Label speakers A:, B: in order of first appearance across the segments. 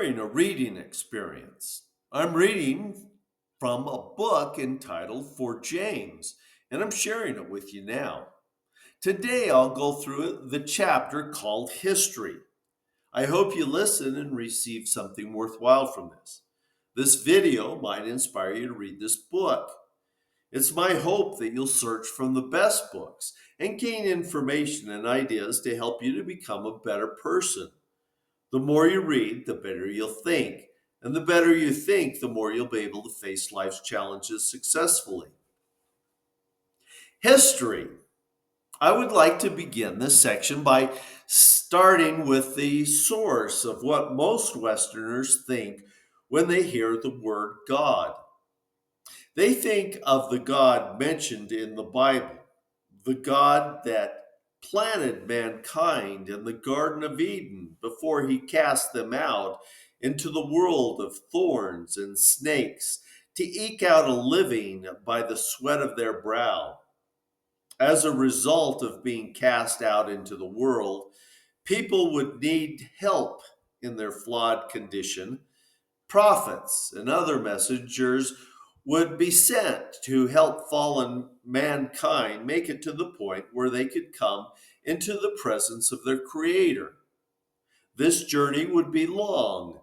A: sharing a reading experience. I'm reading from a book entitled For James, and I'm sharing it with you now. Today, I'll go through the chapter called History. I hope you listen and receive something worthwhile from this. This video might inspire you to read this book. It's my hope that you'll search from the best books and gain information and ideas to help you to become a better person. The more you read, the better you'll think. And the better you think, the more you'll be able to face life's challenges successfully. History. I would like to begin this section by starting with the source of what most Westerners think when they hear the word God. They think of the God mentioned in the Bible, the God that planted mankind in the Garden of Eden before he cast them out into the world of thorns and snakes to eke out a living by the sweat of their brow. As a result of being cast out into the world, people would need help in their flawed condition. Prophets and other messengers would be sent to help fallen mankind make it to the point where they could come into the presence of their Creator. This journey would be long,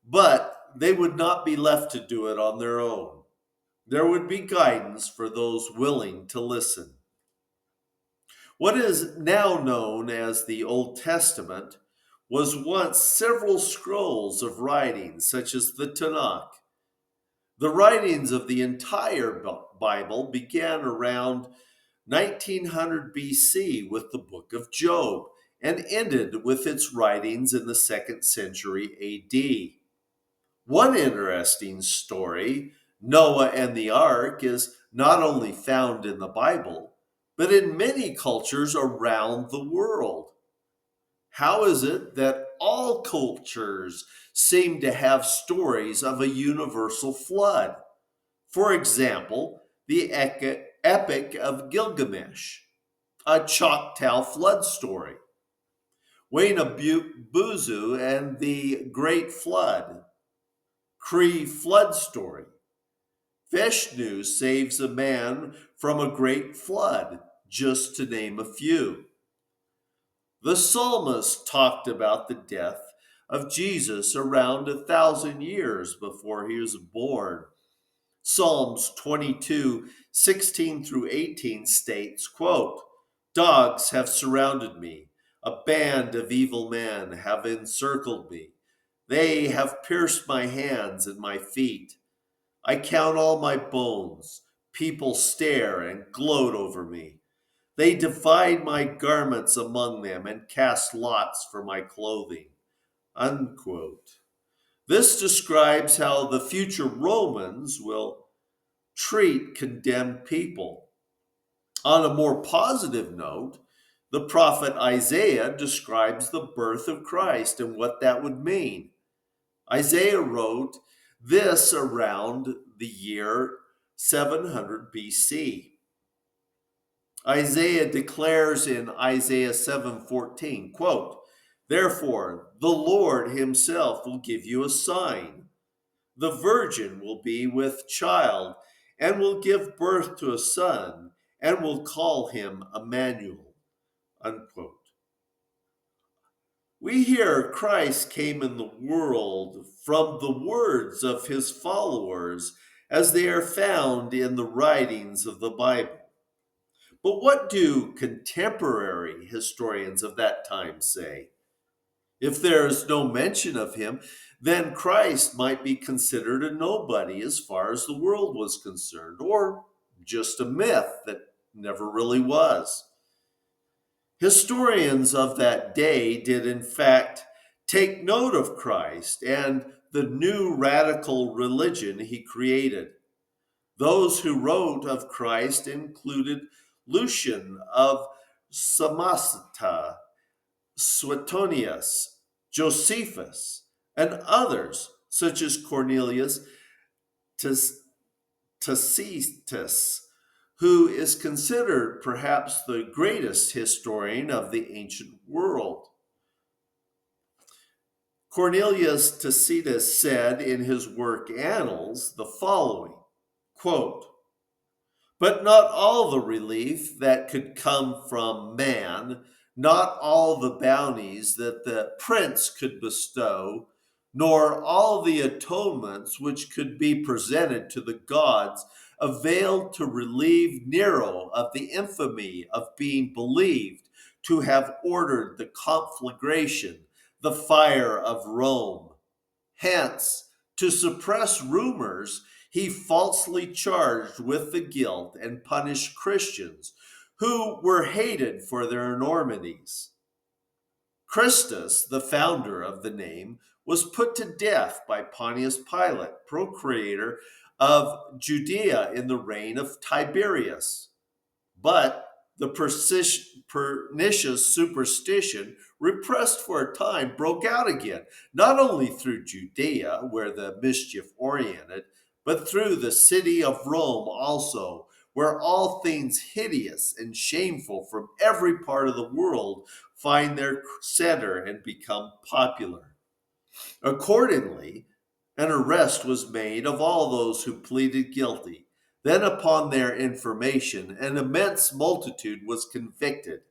A: but they would not be left to do it on their own. There would be guidance for those willing to listen. What is now known as the Old Testament was once several scrolls of writings, such as the Tanakh. The writings of the entire Bible began around 1900 BC with the book of Job and ended with its writings in the 2nd century AD. One interesting story, Noah and the ark, is not only found in the Bible, but in many cultures around the world. How is it that all cultures seem to have stories of a universal flood? For example, the Epic of Gilgamesh, a Choctaw flood story, Buzu and the Great Flood, Cree flood story, Vishnu saves a man from a great flood, just to name a few. The psalmist talked about the death of Jesus around 1,000 years before he was born. Psalms 22:16 through 18 states, quote, "Dogs have surrounded me. A band of evil men have encircled me. They have pierced my hands and my feet. I count all my bones. People stare and gloat over me. They divide my garments among them and cast lots for my clothing." Unquote. This describes how the future Romans will treat condemned people. On a more positive note, the prophet Isaiah describes the birth of Christ and what that would mean. Isaiah wrote this around the year 700 BC. Isaiah declares in Isaiah 7:14, quote, "Therefore the Lord himself will give you a sign. The virgin will be with child and will give birth to a son and will call him Immanuel." Unquote. We hear Christ came in the world from the words of his followers as they are found in the writings of the Bible. But what do contemporary historians of that time say? If there is no mention of him, then Christ might be considered a nobody as far as the world was concerned, or just a myth that never really was. Historians of that day did, in fact, take note of Christ and the new radical religion he created. Those who wrote of Christ included Lucian of Samosata, Suetonius, Josephus, and others, such as Cornelius Tacitus, who is considered perhaps the greatest historian of the ancient world. Cornelius Tacitus said in his work Annals the following, quote, "But not all the relief that could come from man, not all the bounties that the prince could bestow, nor all the atonements which could be presented to the gods availed to relieve Nero of the infamy of being believed to have ordered the conflagration, the fire of Rome. Hence, to suppress rumors, he falsely charged with the guilt and punished Christians who were hated for their enormities. Christus, the founder of the name, was put to death by Pontius Pilate, procurator of Judea in the reign of Tiberius. But the pernicious superstition, repressed for a time, broke out again, not only through Judea, where the mischief oriented, but through the city of Rome also, where all things hideous and shameful from every part of the world find their center and become popular. Accordingly, an arrest was made of all those who pleaded guilty. Then, upon their information, an immense multitude was convicted,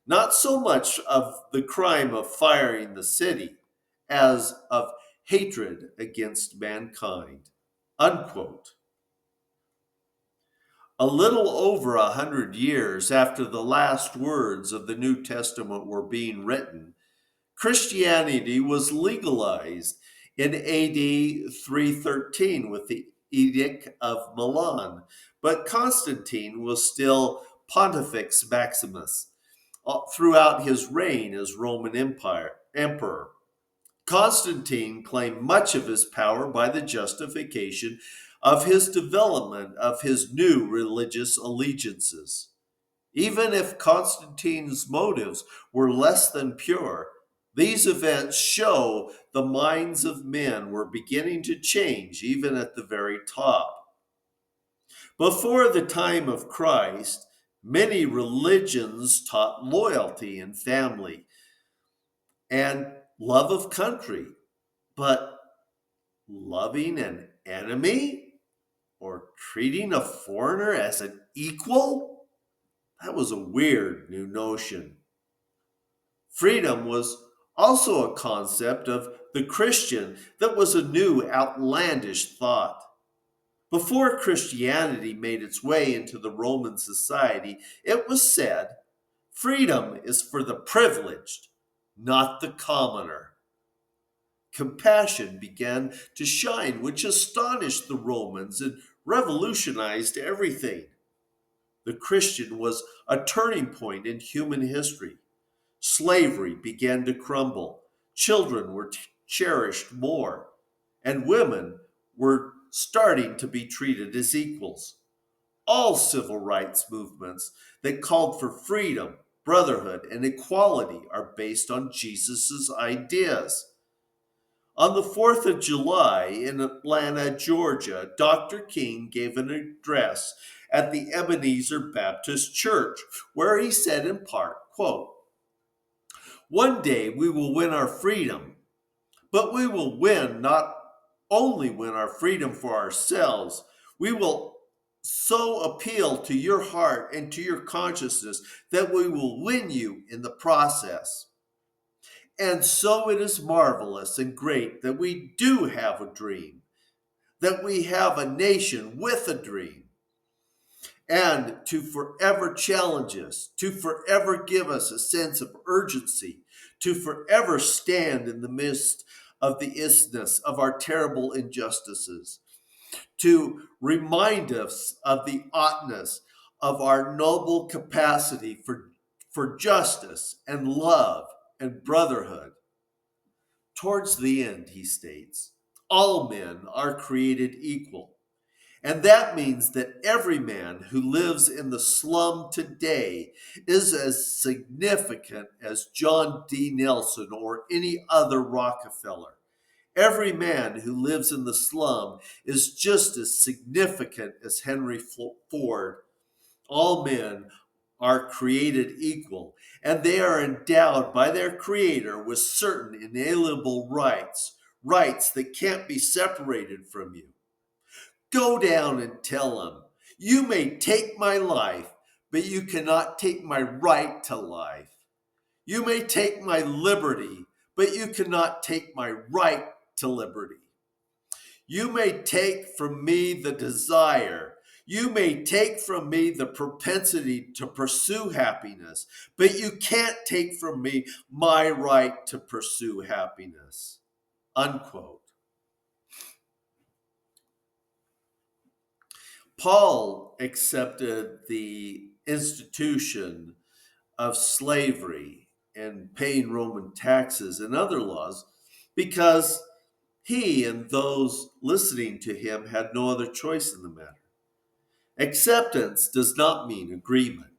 A: not so much of the crime of firing the city as of hatred against mankind. Unquote. A little over 100 years after the last words of the New Testament were being written, Christianity was legalized in AD 313 with the Edict of Milan, but Constantine was still Pontifex Maximus throughout his reign as Roman emperor. Constantine claimed much of his power by the justification of his development of his new religious allegiances. Even if Constantine's motives were less than pure, these events show the minds of men were beginning to change even at the very top. Before the time of Christ, many religions taught loyalty and family and love of country, but loving an enemy or treating a foreigner as an equal? That was a weird new notion. Freedom was also a concept of the Christian that was a new outlandish thought. Before Christianity made its way into the Roman society, it was said, freedom is for the privileged, not the commoner. Compassion began to shine, which astonished the Romans and revolutionized everything. The Christian was a turning point in human history. Slavery began to crumble. Children were cherished more, and women were starting to be treated as equals. All civil rights movements that called for freedom, brotherhood, and equality are based on Jesus' ideas. On the 4th of July in Atlanta, Georgia, Dr. King gave an address at the Ebenezer Baptist Church, where he said in part, quote, "One day we will win our freedom, but we will not only win our freedom for ourselves, we will so appeal to your heart and to your consciousness that we will win you in the process. And so it is marvelous and great that we do have a dream, that we have a nation with a dream, and to forever challenge us, to forever give us a sense of urgency, to forever stand in the midst of the isness of our terrible injustices, to remind us of the oughtness of our noble capacity for justice and love and brotherhood. Towards the end, he states, all men are created equal. And that means that every man who lives in the slum today is as significant as John D. Nelson or any other Rockefeller. Every man who lives in the slum is just as significant as Henry Ford. All men are created equal, and they are endowed by their Creator with certain inalienable rights, rights that can't be separated from you. Go down and tell them, you may take my life, but you cannot take my right to life. You may take my liberty, but you cannot take my right to liberty. You may take from me the desire. You may take from me the propensity to pursue happiness, but you can't take from me my right to pursue happiness. Unquote. Paul accepted the institution of slavery and paying Roman taxes and other laws because he and those listening to him had no other choice in the matter. Acceptance does not mean agreement.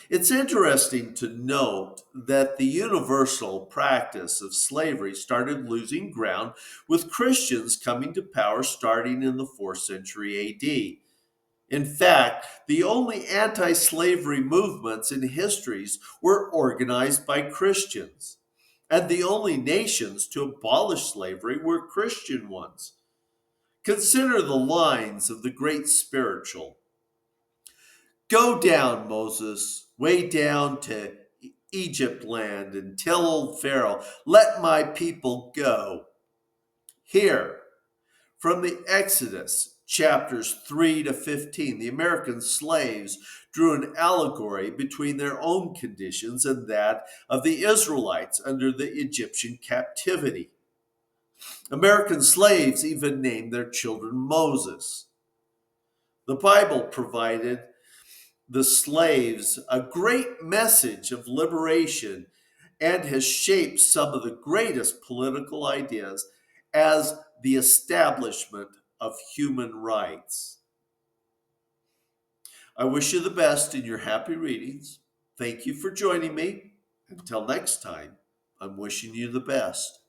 A: It's interesting to note that the universal practice of slavery started losing ground with Christians coming to power starting in the 4th century AD. In fact, the only anti slavery movements in histories were organized by Christians, and the only nations to abolish slavery were Christian ones. Consider the lines of the great spiritual. Go down, Moses, way down to Egypt land and tell old Pharaoh, let my people go. Here, from the Exodus, chapters 3 to 15, the American slaves drew an allegory between their own conditions and that of the Israelites under the Egyptian captivity. American slaves even named their children Moses. The Bible provided the slaves a great message of liberation and has shaped some of the greatest political ideas as the establishment of human rights. I wish you the best in your happy readings. Thank you for joining me. Until next time, I'm wishing you the best.